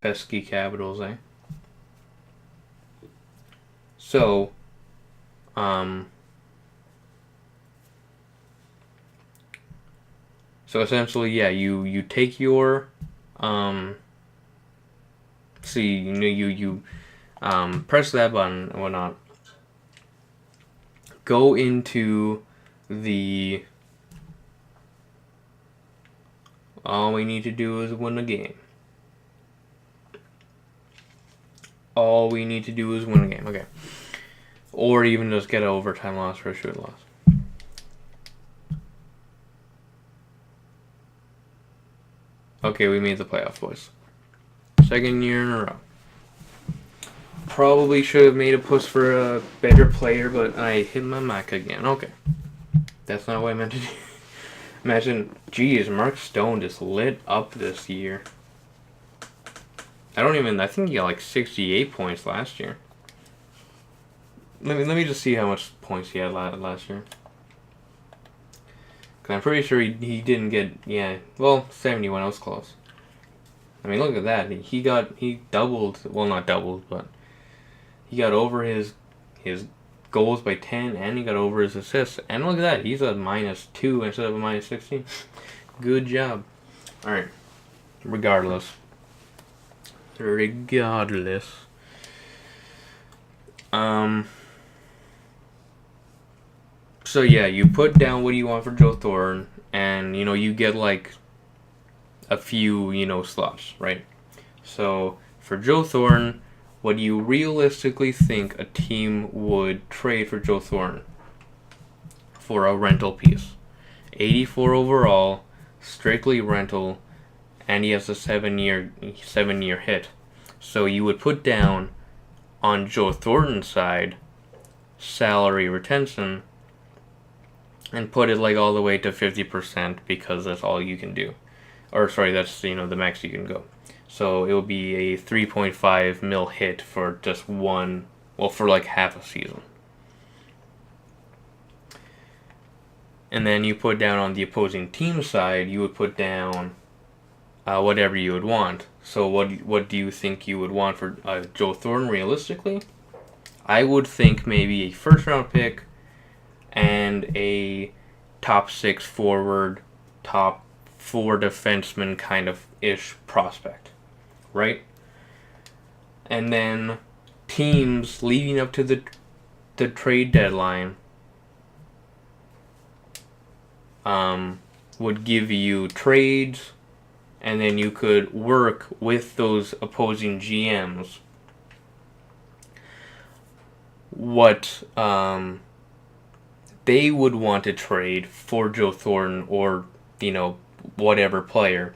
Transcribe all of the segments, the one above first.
pesky Capitals, eh? So, um, so essentially, yeah, you take your, um, see, you press that button and whatnot. Go into the. All we need to do is win the game. All we need to do is win a game. Okay. Or even just get an overtime loss or a shootout loss. Okay, we made the playoff, boys. Second year in a row. Probably should have made a push for a better player, but I hit my mic again. Okay. That's not what I meant to do. Imagine, geez, Mark Stone just lit up this year. I think he got like 68 points last year. Let me just see how much points he had last year. Because I'm pretty sure he didn't get, 71, I was close. I mean, look at that. He doubled, well, not doubled, but he got over his goals by 10, and he got over his assists. And look at that, he's a -2 instead of a -16. Good job. Alright. Regardless. So yeah, you put down what you want for Joe Thornton, and you get like a few slots, right? So for Joe Thornton, what do you realistically think a team would trade for Joe Thornton for a rental piece? 84 overall, strictly rental, and he has a 7-year hit. So you would put down on Joe Thornton's side salary retention and put it like all the way to 50% because that's all you can do. Or sorry, that's the max you can go. So it will be a 3.5 mil hit for just for like half a season. And then you put down on the opposing team side, you would put down whatever you would want. So what do you think you would want for Joe Thornton realistically? I would think maybe a first round pick and a top 6 forward, top 4 defenseman kind of ish prospect, right? And then teams leading up to the trade deadline would give you trades, and then you could work with those opposing GMs what they would want to trade for Joe Thornton or whatever player,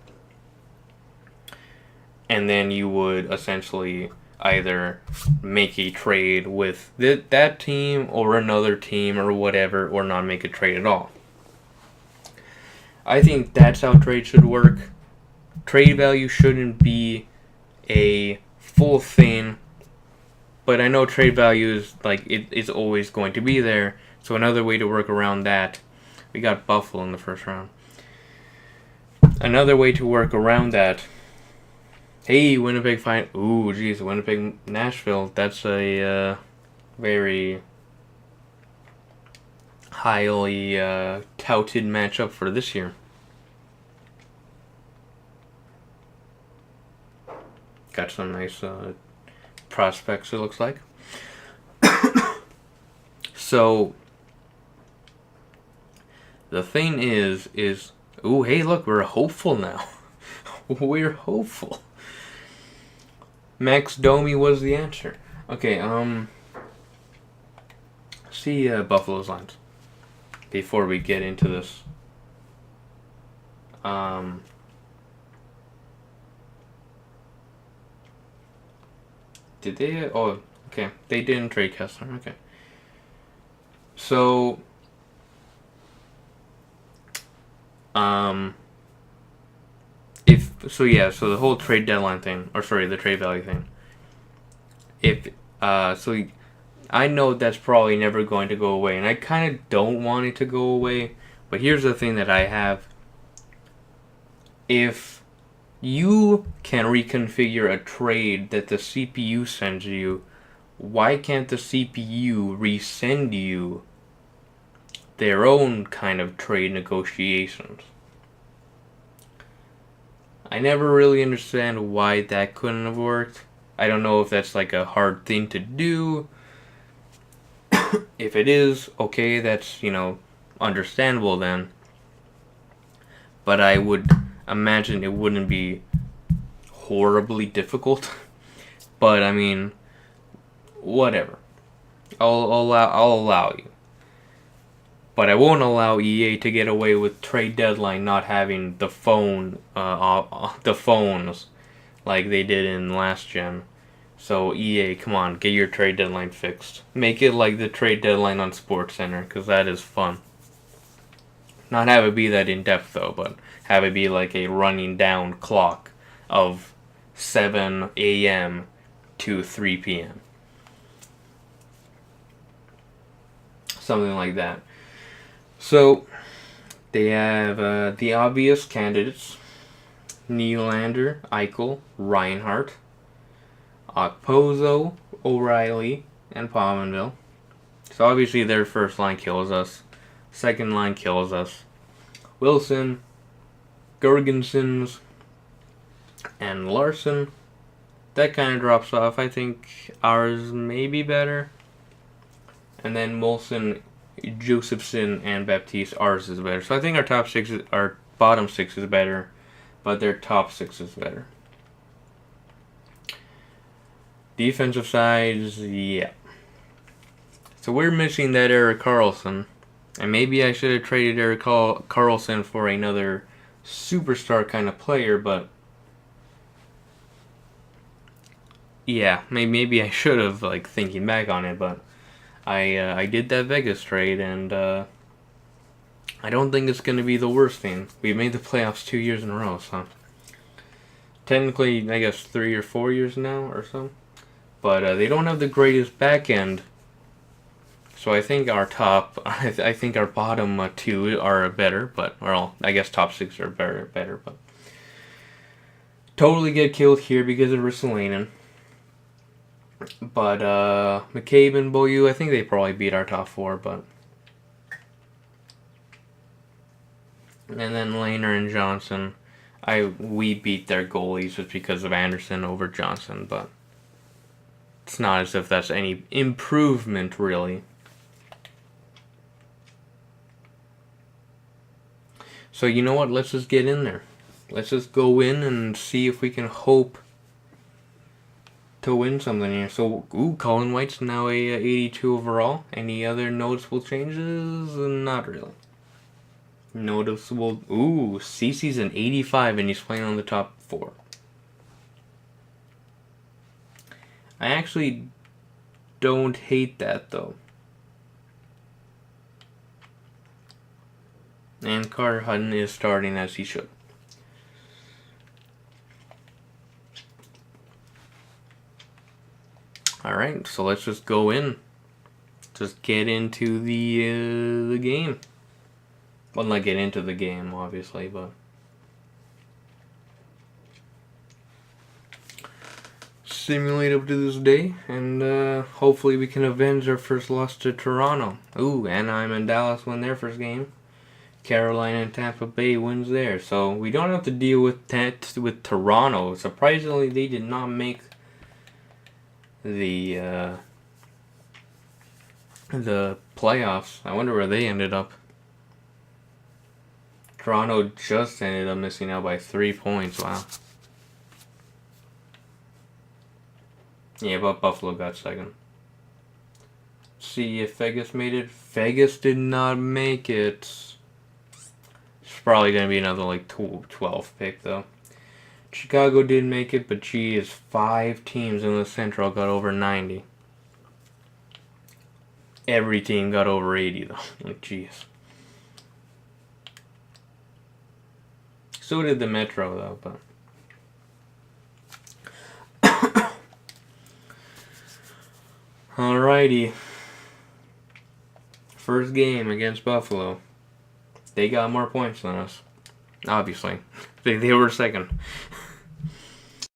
and then you would essentially either make a trade with that team or another team or whatever, or not make a trade at all. I think that's how trade should work. Trade value shouldn't be a full thing, but I know trade value is it's always going to be there. So another way to work around that, we got Buffalo in the first round. Another way to work around that, hey, Winnipeg find, Winnipeg Nashville. That's a very highly touted matchup for this year. Got some nice prospects, it looks like. So the thing is, hey, look, we're hopeful now. We're hopeful. Max Domi was the answer. Okay, see Buffalo's lines before we get into this. Did they? Oh, okay. They didn't trade Kessler. Okay. So, so the whole trade deadline thing, or sorry, the trade value thing. I know that's probably never going to go away, and I kind of don't want it to go away. But here's the thing that I have: if You can reconfigure a trade that the CPU sends you. Why can't the CPU resend you their own kind of trade negotiations? I never really understand why that couldn't have worked. I don't know if that's like a hard thing to do. If it is, okay, that's, understandable then. But I would imagine it wouldn't be horribly difficult. But I mean, whatever. I'll allow you. But I won't allow EA to get away with trade deadline not having the phones like they did in last gen. So EA, come on, get your trade deadline fixed. Make it like the trade deadline on SportsCenter, because that is fun. Not have it be that in depth though, but have it be like a running down clock of 7 a.m. to 3 p.m. Something like that. So, they have the obvious candidates: Nylander, Eichel, Reinhart, Okposo, O'Reilly, and Pominville. So obviously their first line kills us. Second line kills us. Wilson, Gergensons, and Larson. That kind of drops off. I think ours may be better. And then Molson, Josephson, and Baptiste, ours is better. So I think our bottom six is better, but their top six is better. Defensive sides, yeah. So we're missing that Erik Karlsson. And maybe I should have traded Erik Karlsson for another superstar kind of player, but yeah, maybe I should have, like, thinking back on it, but I did that Vegas trade, and I don't think it's going to be the worst thing. We made the playoffs 2 years in a row, so technically, I guess 3 or 4 years now or so. But they don't have the greatest back end. So I think our I think our bottom two are better, but, well, I guess top six are better, but totally get killed here because of Ristolainen. But McCabe and Beaulieu, I think they probably beat our top four, but and then Lehner and Johnson, we beat their goalies just because of Anderson over Johnson, but it's not as if that's any improvement, really. So you know what? Let's just get in there. Let's just go in and see if we can hope to win something here. So, Colin White's now a 82 overall. Any other noticeable changes? Not really. Noticeable. Cece's an 85 and he's playing on the top four. I actually don't hate that though. And Carter Hutton is starting as he should. Alright, so let's just go in. Just get into the game. Well, not get into the game, obviously, but simulate up to this day, and hopefully we can avenge our first loss to Toronto. Anaheim and Dallas win their first game. Carolina and Tampa Bay wins there, so we don't have to deal with Toronto. Surprisingly, they did not make the playoffs. I wonder where they ended up. Toronto just ended up missing out by 3 points. Wow. Yeah, but Buffalo got second. See if Vegas made it. Vegas did not make it. It's probably going to be another, like, 12 pick, though. Chicago did make it, but geez, 5 teams in the Central got over 90. Every team got over 80, though. Like, geez. So did the Metro, though, but alrighty. First game against Buffalo. They got more points than us. Obviously. They were second.